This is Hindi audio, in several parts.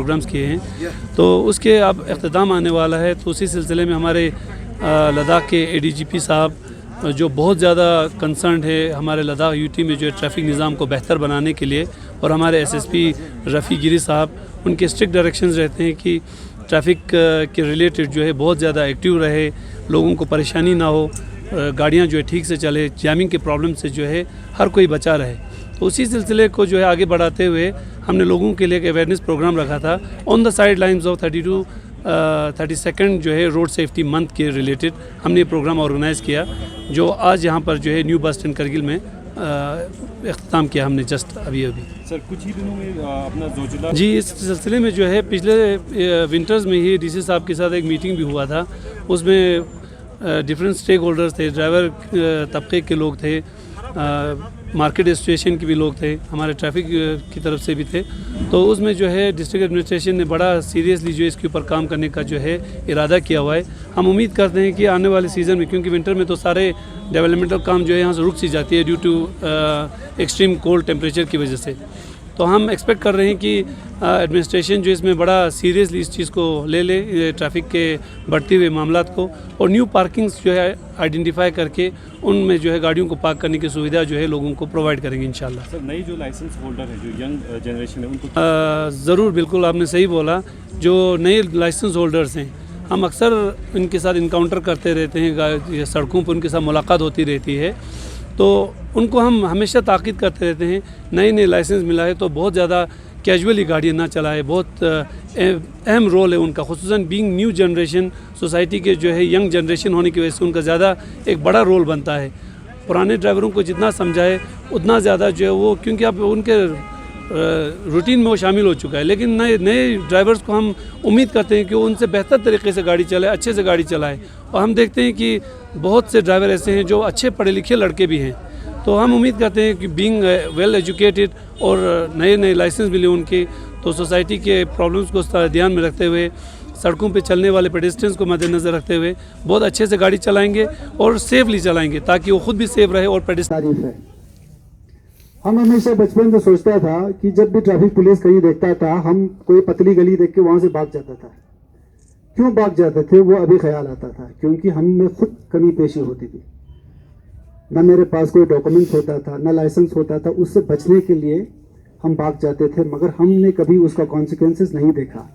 प्रोग्राम्स किए हैं, तो उसके अब अख्ताम आने वाला है। तो उसी सिलसिले में हमारे लद्दाख के ADGP साहब जो बहुत ज़्यादा कंसर्न है हमारे लद्दाख यूटी में जो है ट्रैफिक निज़ाम को बेहतर बनाने के लिए, और हमारे SSP रफ़ी गिरी साहब, उनके स्ट्रिक्ट डायरेक्शंस रहते हैं कि ट्रैफिक के रिलेटेड जो है बहुत ज़्यादा एक्टिव रहे, लोगों को परेशानी ना हो, गाड़ियाँ जो है ठीक से चले, जैमिंग के प्रॉब्लम से जो है हर कोई बचा रहे। तो उसी सिलसिले को जो है आगे बढ़ाते हुए हमने लोगों के लिए एक अवेयरनेस प्रोग्राम रखा था on the side lines of 32nd जो है रोड सेफ्टी मंथ के रिलेटेड हमने ये प्रोग्राम ऑर्गेनाइज़ किया, जो आज यहाँ पर जो है न्यू बस स्टैंड करगिल में अख्ताम किया हमने जस्ट अभी। सर कुछ ही दिनों में अपना जोजिला जी, इस सिलसिले में जो है पिछले विंटर्स में ही DC साहब के साथ एक मीटिंग भी हुआ था। उसमें डिफरेंट स्टेक होल्डर्स थे, ड्राइवर तबके के लोग थे, मार्केट एसोसिएशन के भी लोग थे, हमारे ट्रैफिक की तरफ से भी थे। तो उसमें जो है डिस्ट्रिक्ट एडमिनिस्ट्रेशन ने बड़ा सीरियसली जो इसके ऊपर काम करने का जो है इरादा किया हुआ है। हम उम्मीद करते हैं कि आने वाले सीज़न में, क्योंकि विंटर में तो सारे डेवलपमेंटल काम जो है यहाँ से रुक सी जाती है due to extreme cold temperature की वजह से, तो हम एक्सपेक्ट कर रहे हैं कि एडमिनिस्ट्रेशन जो इसमें बड़ा सीरियसली इस चीज़ को ले ट्रैफिक के बढ़ते हुए मामलात को, और न्यू पार्किंग्स जो है आइडेंटिफाई करके उनमें जो है गाड़ियों को पार्क करने की सुविधा जो है लोगों को प्रोवाइड करेंगे इंशाल्लाह। सर नई जो लाइसेंस होल्डर है, जो यंग जनरेशन है, उनको ज़रूर, बिल्कुल आपने सही बोला। जो नए लाइसेंस होल्डर्स हैं, हम अक्सर इनके साथ इनकाउंटर करते रहते हैं, सड़कों पर उनके साथ मुलाकात होती रहती है, तो उनको हम हमेशा ताकीद करते रहते हैं नए लाइसेंस मिला है तो बहुत ज़्यादा कैजुअली गाड़ियाँ ना चलाए। बहुत अहम रोल है उनका, खुसूसन बीइंग न्यू जनरेशन, सोसाइटी के जो है यंग जनरेशन होने की वजह से उनका ज़्यादा एक बड़ा रोल बनता है। पुराने ड्राइवरों को जितना समझाए उतना ज़्यादा जो है वो, क्योंकि अब उनके रूटीन में वो शामिल हो चुका है, लेकिन नए ड्राइवर्स को हम उम्मीद करते हैं कि वो उनसे बेहतर तरीके से गाड़ी चलाए, अच्छे से गाड़ी चलाए। और हम देखते हैं कि बहुत से ड्राइवर ऐसे हैं जो अच्छे पढ़े लिखे लड़के भी हैं, तो हम उम्मीद करते हैं कि बीइंग वेल एजुकेटेड और नए लाइसेंस मिले उनके, तो सोसाइटी के प्रॉब्लम्स को ध्यान में रखते हुए, सड़कों पे चलने वाले पेडेस्ट्रियंस को मद्देनज़र रखते हुए बहुत अच्छे से गाड़ी चलाएंगे और सेफली चलाएंगे, ताकि वो खुद भी सेफ रहे और पेडेस्ट्रियन। हम हमेशा बचपन से सोचता था कि जब भी ट्रैफिक पुलिस कहीं देखता था, हम कोई पतली गली देख के वहाँ से भाग जाता था। क्यों भाग जाते थे वो अभी ख्याल आता था, क्योंकि हम में खुद कमी पेशी होती थी। न मेरे पास कोई डॉक्यूमेंट होता था, न लाइसेंस होता था। उससे बचने के लिए हम भाग जाते थे, मगर हमने कभी उसका कॉन्सिक्वेंसेस नहीं देखा।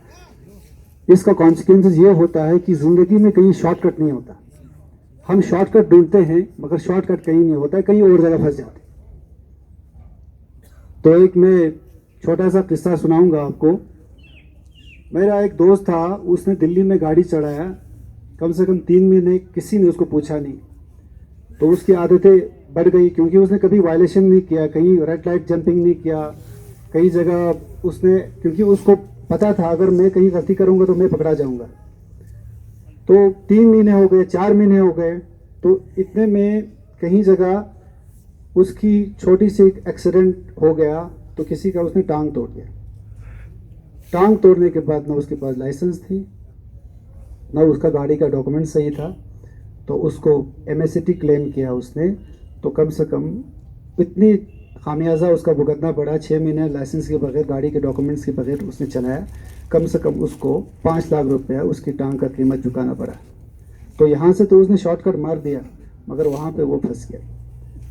इसका कॉन्सिक्वेंसेस ये होता है कि ज़िंदगी में कहीं शॉर्टकट नहीं होता। हम शॉर्टकट ढूंढते हैं, मगर शॉर्टकट कहीं नहीं होता है, कहीं और जगह फंस जाते। तो एक मैं छोटा सा किस्सा सुनाऊंगा आपको। मेरा एक दोस्त था, उसने दिल्ली में गाड़ी चढ़ाया, कम से कम 3 महीने किसी ने उसको पूछा नहीं। तो उसकी आदतें बढ़ गई, क्योंकि उसने कभी वायलेशन नहीं किया, कहीं रेड लाइट जंपिंग नहीं किया, कई जगह उसने, क्योंकि उसको पता था अगर मैं कहीं गलती करूंगा तो मैं पकड़ा जाऊंगा। तो 3 महीने हो गए, 4 महीने हो गए, तो इतने में कहीं जगह उसकी छोटी सी एक्सीडेंट हो गया, तो किसी का उसने टांग तोड़ दिया। टांग तोड़ने के बाद ना उसके पास लाइसेंस थी, ना उसका गाड़ी का डॉक्यूमेंट सही था, तो उसको MST क्लेम किया उसने। तो कम से कम इतनी खामियाजा उसका भुगतना पड़ा। 6 महीने लाइसेंस के बगैर, गाड़ी के डॉक्यूमेंट्स के बगैर उसने चलाया। कम से कम उसको 5 लाख रुपया उसकी टांग का कीमत चुकाना पड़ा। तो यहाँ से तो उसने शॉर्टकट मार दिया, मगर वहाँ पे वो फंस गया।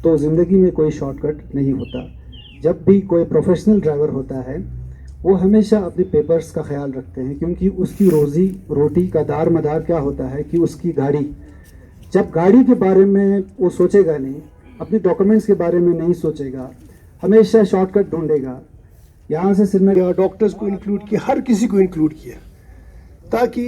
तो ज़िंदगी में कोई शॉर्टकट नहीं होता। जब भी कोई प्रोफेशनल ड्राइवर होता है, वो हमेशा अपने पेपर्स का ख्याल रखते हैं, क्योंकि उसकी रोज़ी रोटी का दार मदार क्या होता है कि उसकी गाड़ी, जब गाड़ी के बारे में वो सोचेगा नहीं, अपने डॉक्यूमेंट्स के बारे में नहीं सोचेगा, हमेशा शॉर्टकट ढूंढेगा। यहाँ से श्रीनगर डॉक्टर्स को इंक्लूड किया, हर किसी को इंक्लूड किया, ताकि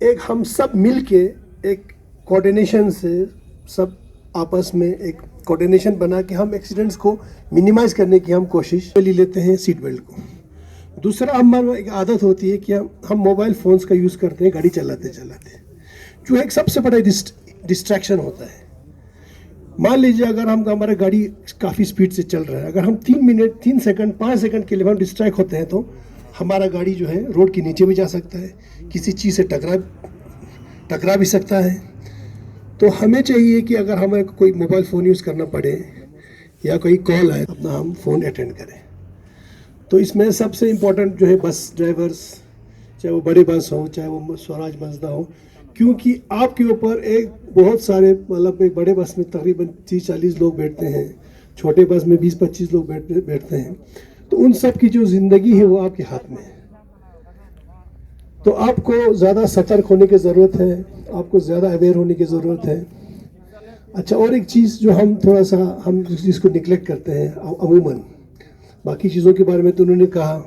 एक हम सब मिल के एक कोऑर्डिनेशन से, सब आपस में एक कोऑर्डिनेशन बना के हम एक्सीडेंट्स को मिनिमाइज करने की हम कोशिश ले लेते हैं सीट बेल्ट को। दूसरा, हमारा एक आदत होती है कि हम मोबाइल फ़ोन्स का यूज़ करते हैं गाड़ी चलाते चलाते, जो एक सबसे बड़ा डिस्ट्रैक्शन होता है। मान लीजिए अगर हमारा गाड़ी काफ़ी स्पीड से चल रहा है, अगर हम 3 मिनट 3 सेकंड 5 सेकंड के लिए हम डिस्ट्रैक्ट होते हैं, तो हमारा गाड़ी जो है रोड के नीचे भी जा सकता है, किसी चीज़ से टकरा भी सकता है। तो हमें चाहिए कि अगर हमें कोई मोबाइल फ़ोन यूज़ करना पड़े या कोई कॉल आए, अपना हम फ़ोन अटेंड करें। तो इसमें सबसे इम्पोर्टेंट जो है बस ड्राइवर्स, चाहे वो बड़े बस हो चाहे वो स्वराज मजदा हो, क्योंकि आपके ऊपर एक बहुत सारे मतलब एक बड़े बस में तकरीबन 30-40 लोग बैठते हैं, छोटे बस में 20-25 लोग बैठते हैं, तो उन सब की जो ज़िंदगी है वो आपके हाथ में है। तो आपको ज़्यादा सतर्क होने की ज़रूरत है, आपको ज़्यादा अवेयर होने की ज़रूरत है। अच्छा, और एक चीज़ जो हम थोड़ा सा हम जिसको निगलेक्ट करते हैं अमूमन, बाकी चीज़ों के बारे में तो उन्होंने कहा,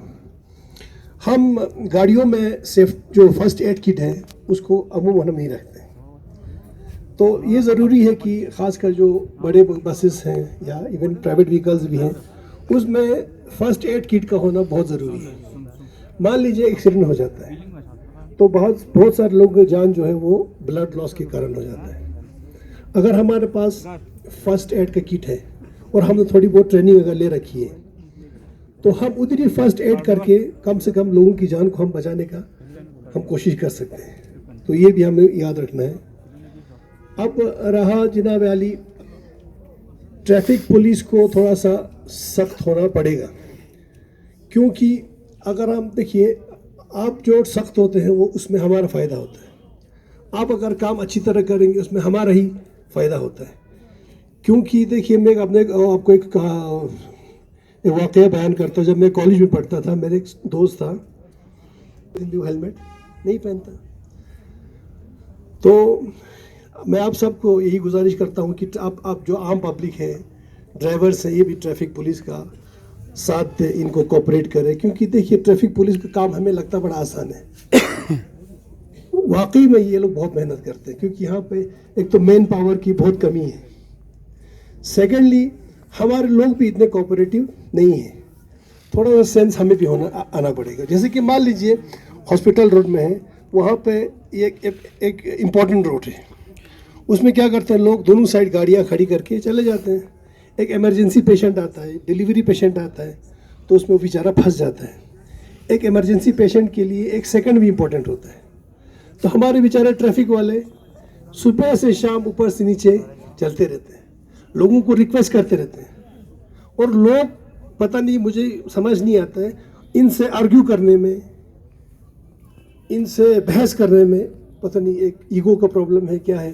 हम गाड़ियों में सेफ जो फर्स्ट एड किट है उसको अमूमन हम नहीं रखते। तो ये ज़रूरी है कि ख़ासकर जो बड़े बसेस हैं या इवन प्राइवेट व्हीकल्स भी हैं, उसमें फ़र्स्ट एड किट का होना बहुत ज़रूरी है। मान लीजिए एक्सीडेंट हो जाता है तो बहुत सारे लोगों की जान जो है वो ब्लड लॉस के कारण हो जाता है। अगर हमारे पास फर्स्ट एड का किट है और हमने थोड़ी बहुत ट्रेनिंग अगर ले रखी है तो हम उधर ही फर्स्ट एड करके कम से कम लोगों की जान को हम बचाने का हम कोशिश कर सकते हैं। तो ये भी हमें याद रखना है। अब रहा जनाब आली, ट्रैफिक पुलिस को थोड़ा सा सख्त होना पड़ेगा, क्योंकि अगर हम देखिए आप जो सख्त होते हैं वो उसमें हमारा फ़ायदा होता है, आप अगर काम अच्छी तरह करेंगे उसमें हमारा ही फ़ायदा होता है। क्योंकि देखिए मैं अपने आपको एक वाक़या बयान करता हूँ। जब मैं कॉलेज में पढ़ता था, मेरे एक दोस्त था, हेलमेट नहीं पहनता। तो मैं आप सबको यही गुजारिश करता हूँ कि आप जो आम पब्लिक है, ड्राइवर्स हैं, ये भी ट्रैफिक पुलिस का साथ दे, इनको कोऑपरेट करें। क्योंकि देखिए ट्रैफिक पुलिस का काम हमें लगता बड़ा आसान है, वाकई में ये लोग बहुत मेहनत करते हैं, क्योंकि यहाँ पे एक तो मेन पावर की बहुत कमी है, सेकेंडली हमारे लोग भी इतने कोऑपरेटिव नहीं है। थोड़ा सा सेंस हमें भी आना पड़ेगा। जैसे कि मान लीजिए हॉस्पिटल रोड में है, वहाँ पे एक इम्पॉर्टेंट रोड है, उसमें क्या करते हैं लोग, दोनों साइड गाड़ियाँ खड़ी करके चले जाते हैं। एक इमरजेंसी पेशेंट आता है, डिलीवरी पेशेंट आता है, तो उसमें वो बेचारा फंस जाता है। एक इमरजेंसी पेशेंट के लिए एक सेकंड भी इम्पोर्टेंट होता है। तो हमारे बेचारे ट्रैफिक वाले सुबह से शाम ऊपर से नीचे चलते रहते हैं, लोगों को रिक्वेस्ट करते रहते हैं, और लोग पता नहीं, मुझे समझ नहीं आता है, इनसे आर्ग्यू करने में, इनसे बहस करने में पता नहीं एक ईगो का प्रॉब्लम है क्या है।